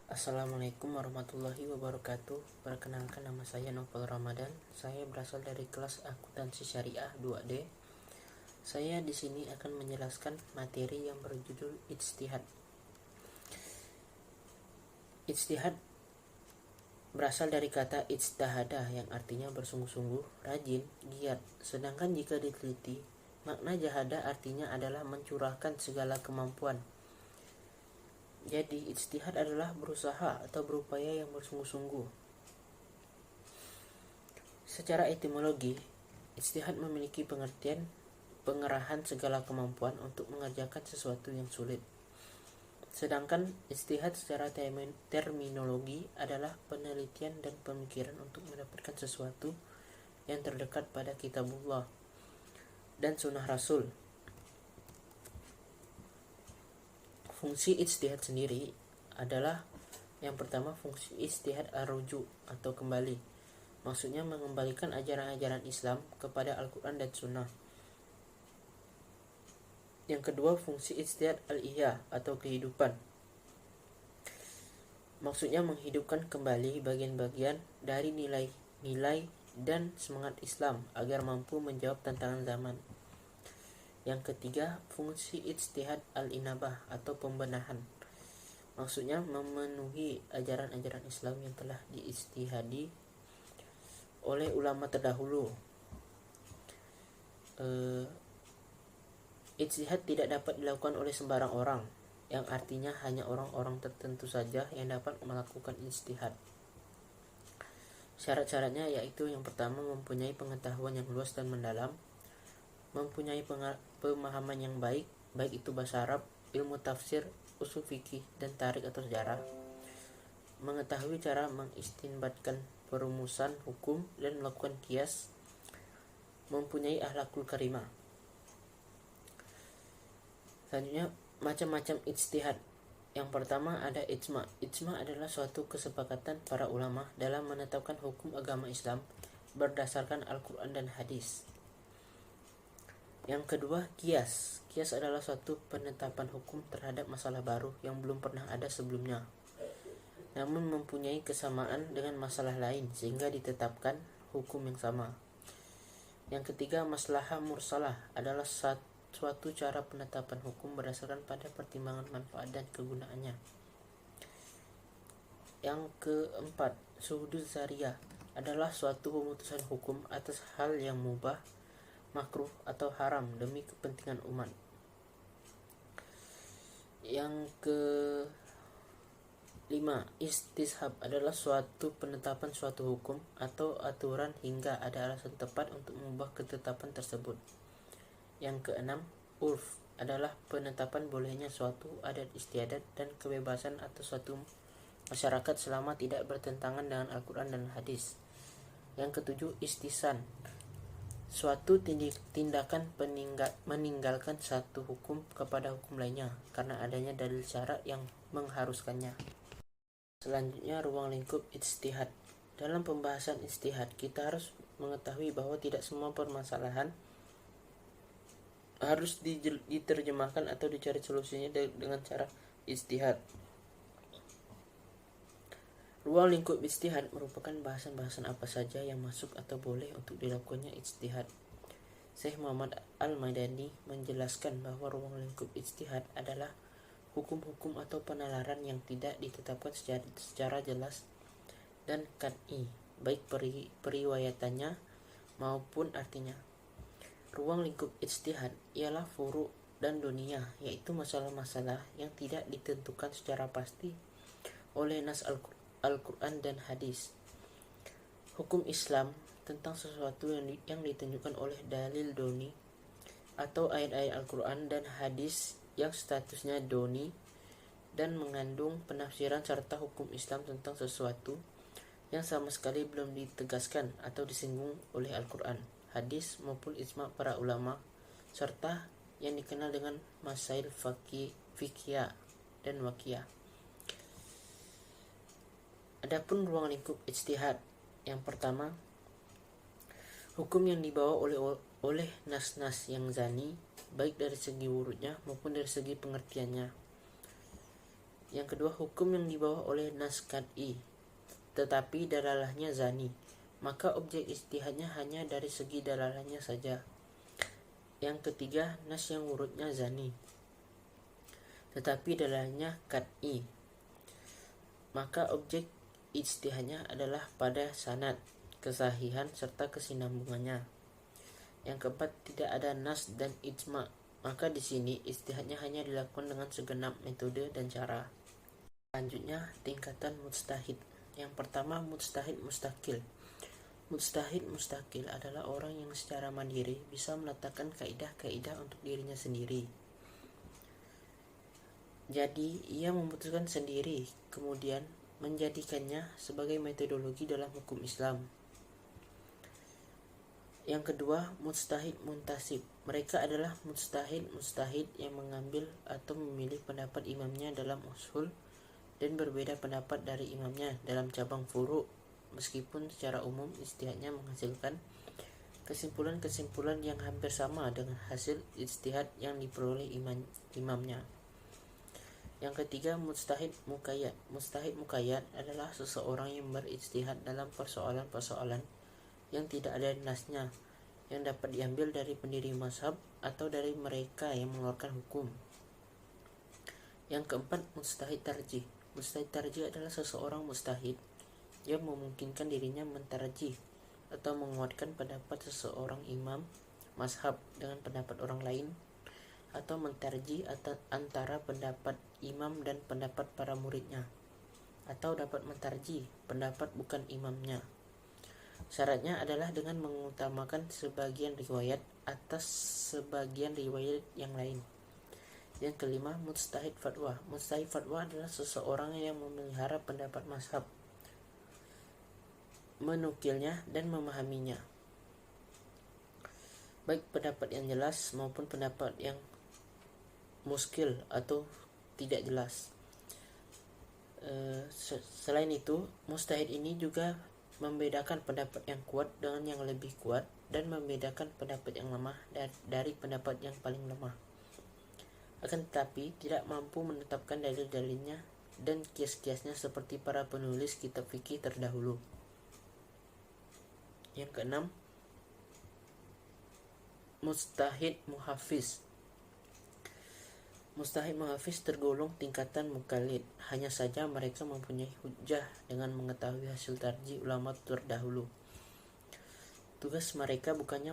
Assalamualaikum warahmatullahi wabarakatuh. Perkenalkan, nama saya Novel Ramadan. Saya berasal dari kelas Akuntansi Syariah 2D. Saya di sini akan menjelaskan materi yang berjudul ijtihad. Ijtihad berasal dari kata ijtahada yang artinya bersungguh-sungguh, rajin, giat. Sedangkan jika diteliti, makna jahada artinya adalah mencurahkan segala kemampuan. Jadi, ijtihad adalah berusaha atau berupaya yang bersungguh-sungguh. Secara etimologi, ijtihad memiliki pengertian pengerahan segala kemampuan untuk mengerjakan sesuatu yang sulit. Sedangkan ijtihad secara terminologi adalah penelitian dan pemikiran untuk mendapatkan sesuatu yang terdekat pada kitabullah dan sunnah Rasul. Fungsi ijtihad sendiri adalah yang pertama, fungsi ijtihad ar-ruju atau kembali. Maksudnya mengembalikan ajaran-ajaran Islam kepada Al-Quran dan Sunnah. Yang kedua, fungsi ijtihad al-ihya atau kehidupan. Maksudnya menghidupkan kembali bagian-bagian dari nilai-nilai dan semangat Islam agar mampu menjawab tantangan zaman. Yang ketiga, fungsi ijtihad al-inabah atau pembenahan. Maksudnya memenuhi ajaran-ajaran Islam yang telah diijtihadi oleh ulama terdahulu. Ijtihad tidak dapat dilakukan oleh sembarang orang, yang artinya hanya orang-orang tertentu saja yang dapat melakukan ijtihad. Syarat-syaratnya yaitu yang pertama, mempunyai pengetahuan yang luas dan mendalam, mempunyai pemahaman yang baik itu bahasa Arab, ilmu tafsir, usul fikih, dan tarik atau sejarah, mengetahui cara mengistinbatkan perumusan hukum dan melakukan qiyas, mempunyai akhlakul karimah. Selanjutnya, macam-macam ijtihad. Yang pertama ada ijma. Ijma adalah suatu kesepakatan para ulama dalam menetapkan hukum agama Islam berdasarkan Al-Quran dan hadis. Yang kedua, qiyas. Qiyas adalah suatu penetapan hukum terhadap masalah baru yang belum pernah ada sebelumnya, namun mempunyai kesamaan dengan masalah lain sehingga ditetapkan hukum yang sama. Yang ketiga, maslahah mursalah adalah suatu cara penetapan hukum berdasarkan pada pertimbangan manfaat dan kegunaannya. Yang keempat, syuhuduz zariyah adalah suatu pemutusan hukum atas hal yang mubah, makruh atau haram demi kepentingan umat. Yang kelima, istishab adalah suatu penetapan suatu hukum atau aturan hingga ada alasan tepat untuk mengubah ketetapan tersebut. Yang keenam, urf adalah penetapan bolehnya suatu adat istiadat dan kebebasan atau suatu masyarakat selama tidak bertentangan dengan Al-Quran dan hadis. Yang ketujuh, istisan, suatu tindakan meninggalkan satu hukum kepada hukum lainnya karena adanya dalil syarak yang mengharuskannya. Selanjutnya, ruang lingkup ijtihad. Dalam pembahasan ijtihad, kita harus mengetahui bahwa tidak semua permasalahan harus diterjemahkan atau dicari solusinya dengan cara ijtihad. Ruang lingkup ijtihad merupakan bahasan-bahasan apa saja yang masuk atau boleh untuk dilakukannya ijtihad. Syekh Muhammad Al-Madani menjelaskan bahwa ruang lingkup ijtihad adalah hukum-hukum atau penalaran yang tidak ditetapkan secara jelas dan qat'i, baik periwayatannya maupun artinya. Ruang lingkup ijtihad ialah furu' dan dunia, yaitu masalah-masalah yang tidak ditentukan secara pasti oleh nas Al-Quran dan hadis. Hukum Islam tentang sesuatu yang ditunjukkan oleh dalil doni atau ayat-ayat Al-Quran dan hadis yang statusnya doni dan mengandung penafsiran serta hukum Islam tentang sesuatu yang sama sekali belum ditegaskan atau disinggung oleh Al-Quran, hadis maupun ijma para ulama, serta yang dikenal dengan masail fikih dan wakiyah. Adapun ruang lingkup ijtihad, yang pertama, hukum yang dibawa oleh nas-nas yang zani, baik dari segi wurudnya maupun dari segi pengertiannya. Yang kedua, hukum yang dibawa oleh nas qat'i tetapi dalalahnya zani, maka objek ijtihadnya hanya dari segi dalalahnya saja. Yang ketiga, nas yang urutnya zani tetapi dalalahnya qat'i, maka objek ijtihadnya adalah pada sanad, kesahihan serta kesinambungannya. Yang keempat, tidak ada nas dan ijma, maka di sini ijtihadnya hanya dilakukan dengan segenap metode dan cara. Selanjutnya, tingkatan mujtahid. Yang pertama, mujtahid mustakil. Mujtahid mustakil adalah orang yang secara mandiri bisa meletakkan kaidah-kaidah untuk dirinya sendiri. Jadi, ia memutuskan sendiri, kemudian menjadikannya sebagai metodologi dalam hukum Islam. Yang kedua, mujtahid muntasib. Mereka adalah mujtahid yang mengambil atau memilih pendapat imamnya dalam usul dan berbeda pendapat dari imamnya dalam cabang furu', meskipun secara umum ijtihadnya menghasilkan kesimpulan-kesimpulan yang hampir sama dengan hasil ijtihad yang diperoleh imamnya. Yang ketiga, mujtahid muqayyad. Mujtahid muqayyad adalah seseorang yang berijtihad dalam persoalan-persoalan yang tidak ada nasnya, yang dapat diambil dari pendiri mazhab atau dari mereka yang mengeluarkan hukum. Yang keempat, mujtahid tarjih. Mujtahid tarjih adalah seseorang mujtahid yang memungkinkan dirinya mentarjih atau menguatkan pendapat seseorang imam mazhab dengan pendapat orang lain, atau mentarjih antara pendapat imam dan pendapat para muridnya, atau dapat mentarjih pendapat bukan imamnya. Syaratnya adalah dengan mengutamakan sebagian riwayat atas sebagian riwayat yang lain. Yang kelima, mujtahid fatwa. Mujtahid fatwa adalah seseorang yang memelihara pendapat mazhab, menukilnya dan memahaminya, baik pendapat yang jelas maupun pendapat yang muskil atau tidak jelas. Selain itu, mujtahid ini juga membedakan pendapat yang kuat dengan yang lebih kuat dan membedakan pendapat yang lemah dari pendapat yang paling lemah. Akan tetapi tidak mampu menetapkan dalil-dalilnya dan kias-kiasnya seperti para penulis kitab fikih terdahulu. Yang keenam, mujtahid muhafiz. Mujtahid muhafiz tergolong tingkatan mukallid, hanya saja mereka mempunyai hujjah dengan mengetahui hasil tarjih ulama terdahulu. Tugas mereka bukannya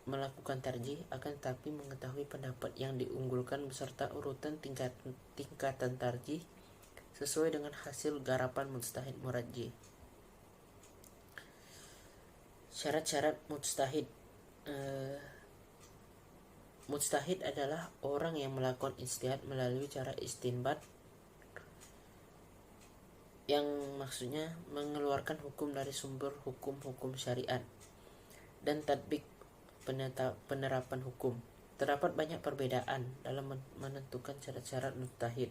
melakukan tarjih, akan tetapi mengetahui pendapat yang diunggulkan beserta urutan tingkatan tarjih sesuai dengan hasil garapan mujtahid murajjih. Syarat-syarat mujtahid. Mujtahid adalah orang yang melakukan ijtihad melalui cara istinbat, yang maksudnya mengeluarkan hukum dari sumber hukum-hukum syariat dan tatbik, penerapan hukum. Terdapat banyak perbedaan dalam menentukan syarat-syarat mujtahid.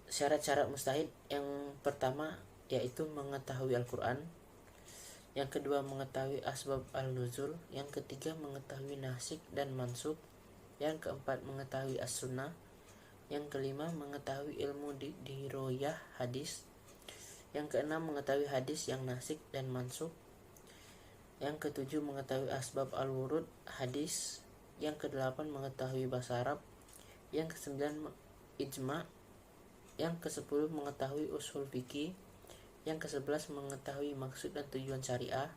Syarat-syarat mujtahid yang pertama yaitu mengetahui Al-Quran, yang kedua mengetahui asbab al-nuzul, yang ketiga mengetahui nasikh dan mansukh, yang keempat mengetahui as-sunnah, yang kelima mengetahui ilmu diroyah hadis, yang keenam mengetahui hadis yang nasikh dan mansukh, yang ketujuh mengetahui asbab al-wurud hadis, yang kedelapan mengetahui bahasa Arab, yang kesembilan ijma', yang kesepuluh mengetahui usul fikih, yang ke-11 mengetahui maksud dan tujuan syariah,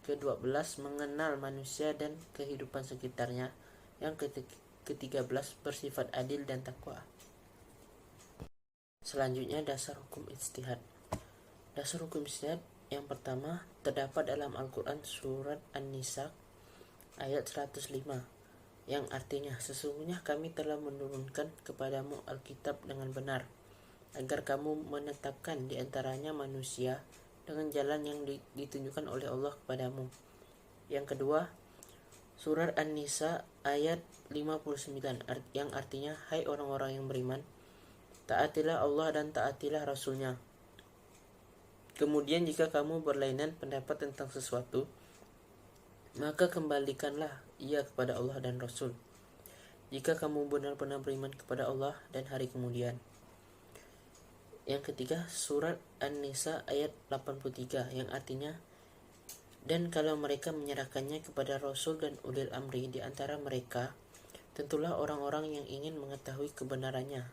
ke-12 mengenal manusia dan kehidupan sekitarnya, yang ke-13 bersifat adil dan takwa. Selanjutnya, dasar hukum ijtihad. Dasar hukum ijtihad yang pertama terdapat dalam Al-Quran surat An-Nisa ayat 105, yang artinya, sesungguhnya kami telah menurunkan kepadamu Alkitab dengan benar, agar kamu menetapkan di antaranya manusia dengan jalan yang ditunjukkan oleh Allah kepadamu. Yang kedua, surat An-Nisa ayat 59 yang artinya, hai orang-orang yang beriman, taatilah Allah dan taatilah Rasul-Nya. Kemudian jika kamu berlainan pendapat tentang sesuatu, maka kembalikanlah ia kepada Allah dan Rasul. jika kamu benar-benar beriman kepada Allah dan hari kemudian. Yang ketiga, surat An-Nisa ayat 83 yang artinya, dan kalau mereka menyerahkannya kepada Rasul dan ulil amri di antara mereka, tentulah orang-orang yang ingin mengetahui kebenarannya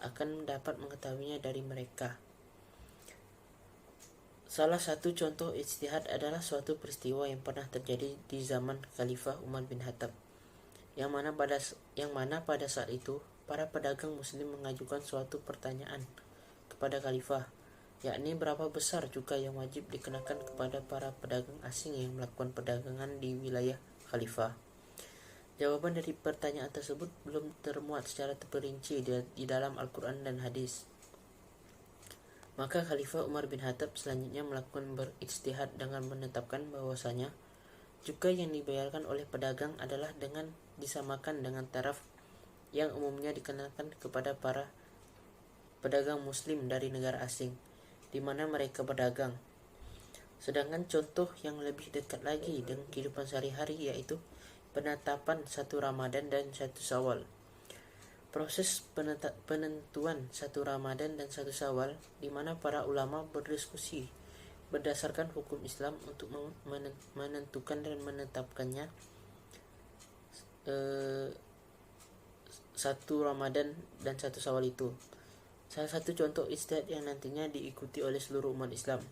akan dapat mengetahuinya dari mereka. Salah satu contoh ijtihad adalah suatu peristiwa yang pernah terjadi di zaman Khalifah Umar bin Khattab, yang mana pada saat itu para pedagang muslim mengajukan suatu pertanyaan kepada Khalifah, yakni berapa besar cukai yang wajib dikenakan kepada para pedagang asing yang melakukan perdagangan di wilayah Khalifah. Jawaban dari pertanyaan tersebut belum termuat secara terperinci di dalam Al-Quran dan hadis. Maka Khalifah Umar bin Khattab selanjutnya melakukan berijtihad dengan menetapkan bahwasanya cukai yang dibayarkan oleh pedagang adalah dengan disamakan dengan taraf yang umumnya dikenakan kepada para pedagang muslim dari negara asing di mana mereka berdagang. Sedangkan contoh yang lebih dekat lagi dengan kehidupan sehari-hari yaitu penetapan 1 Ramadan dan 1 Syawal. Proses penentuan 1 Ramadan dan 1 Syawal di mana para ulama berdiskusi berdasarkan hukum Islam untuk menentukan dan menetapkannya 1 Ramadan dan 1 Syawal itu. Salah satu contoh ijtihad yang nantinya diikuti oleh seluruh umat Islam.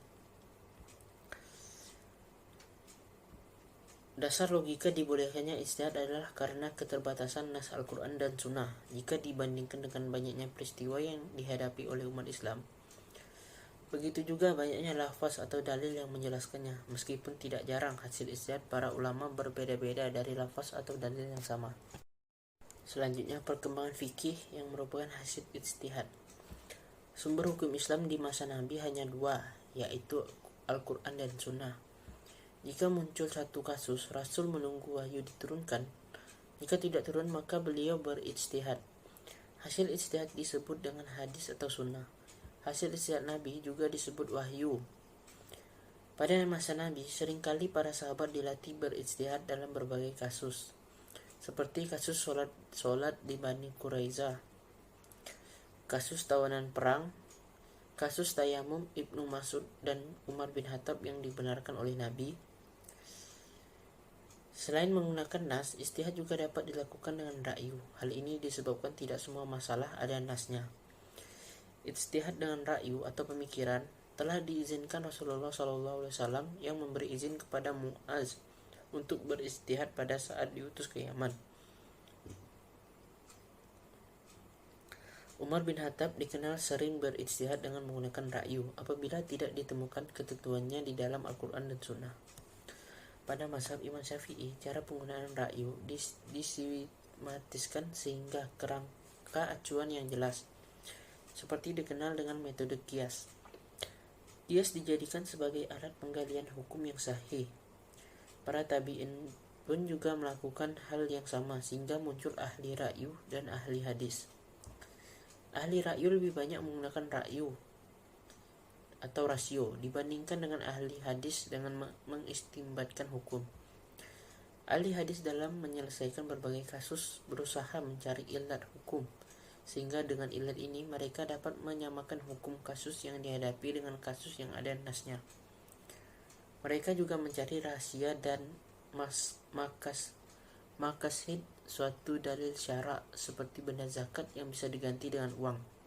Dasar logika dibolehkannya ijtihad adalah karena keterbatasan nas Al-Quran dan Sunnah jika dibandingkan dengan banyaknya peristiwa yang dihadapi oleh umat Islam. Begitu juga banyaknya lafaz atau dalil yang menjelaskannya, meskipun tidak jarang hasil ijtihad para ulama berbeda-beda dari lafaz atau dalil yang sama. Selanjutnya, perkembangan fikih yang merupakan hasil ijtihad. Sumber hukum Islam di masa Nabi hanya 2, yaitu Al-Quran dan Sunnah. Jika muncul satu kasus, Rasul menunggu wahyu diturunkan. Jika tidak turun, maka beliau berijtihad. Hasil ijtihad disebut dengan hadis atau sunnah. Hasil ijtihad Nabi juga disebut wahyu. Pada masa Nabi, seringkali para sahabat dilatih berijtihad dalam berbagai kasus, seperti kasus sholat di Bani Quraizah, kasus tawanan perang, kasus tayamum Ibnu Mas'ud dan Umar bin Khattab yang dibenarkan oleh Nabi. Selain menggunakan nas, ijtihad juga dapat dilakukan dengan ra'yu. Hal ini disebabkan tidak semua masalah ada nasnya. Ijtihad dengan ra'yu atau pemikiran telah diizinkan Rasulullah SAW yang memberi izin kepada Mu'az untuk berijtihad pada saat diutus ke Yaman. Umar bin Khattab dikenal sering berijtihad dengan menggunakan ra'yu apabila tidak ditemukan ketentuannya di dalam Al-Quran dan Sunnah. Pada mazhab Imam Syafi'i, cara penggunaan ra'yu disistematiskan sehingga kerangka acuan yang jelas, seperti dikenal dengan metode qiyas. Qiyas dijadikan sebagai alat penggalian hukum yang sahih. Para tabi'in pun juga melakukan hal yang sama sehingga muncul ahli ra'yu dan ahli hadis. Ahli ra'yu lebih banyak menggunakan ra'yu atau rasio dibandingkan dengan ahli hadis dengan mengistimbatkan hukum. Ahli hadis dalam menyelesaikan berbagai kasus berusaha mencari ilat hukum, sehingga dengan ilat ini mereka dapat menyamakan hukum kasus yang dihadapi dengan kasus yang ada nasnya. Mereka juga mencari rahasia dan makasid suatu dalil syara seperti benda zakat yang bisa diganti dengan uang.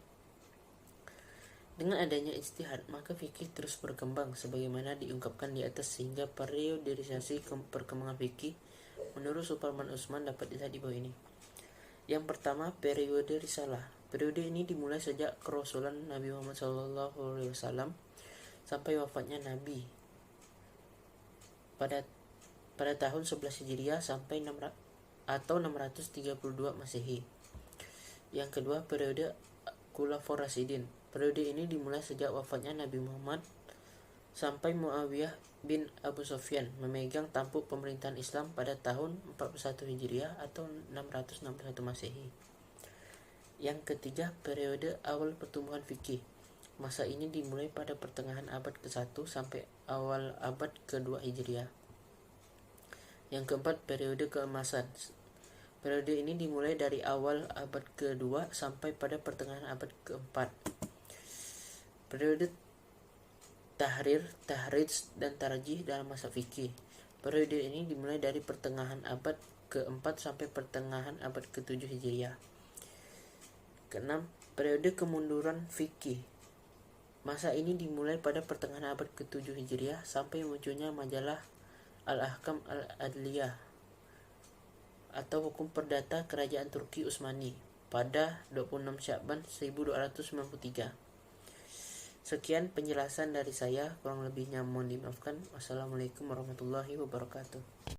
Dengan adanya ijtihad, maka fikih terus berkembang sebagaimana diungkapkan di atas, sehingga periodisasi perkembangan fikih menurut Suparman Usman dapat dilihat di bawah ini. Yang pertama, periode risalah. Periode ini dimulai sejak kerasulan Nabi Muhammad SAW sampai wafatnya Nabi pada tahun 11 Hijriah sampai 632 Masehi. Yang kedua, periode Khulafaur Rasyidin. Periode ini dimulai sejak wafatnya Nabi Muhammad sampai Muawiyah bin Abu Sufyan memegang tampuk pemerintahan Islam pada tahun 41 Hijriah atau 661 Masehi. Yang ketiga, periode awal pertumbuhan fikih. Masa ini dimulai pada pertengahan abad ke-1 sampai awal abad ke-2 Hijriah. Yang keempat, periode keemasan. Periode ini dimulai dari awal abad ke-2 sampai pada pertengahan abad ke-4. Periode tahrir, tahrij, dan tarjih dalam mazhab fikih. Periode ini dimulai dari pertengahan abad ke-4 sampai pertengahan abad ke-7 Hijriah. Keenam, periode kemunduran fikih. Masa ini dimulai pada pertengahan abad ke-7 Hijriah sampai munculnya majalah Al-Ahkam Al-Adliyah atau hukum perdata kerajaan Turki Utsmani pada 26 Sya'ban 1293. Sekian penjelasan dari saya, kurang lebihnya mohon dimaafkan. Wassalamualaikum warahmatullahi wabarakatuh.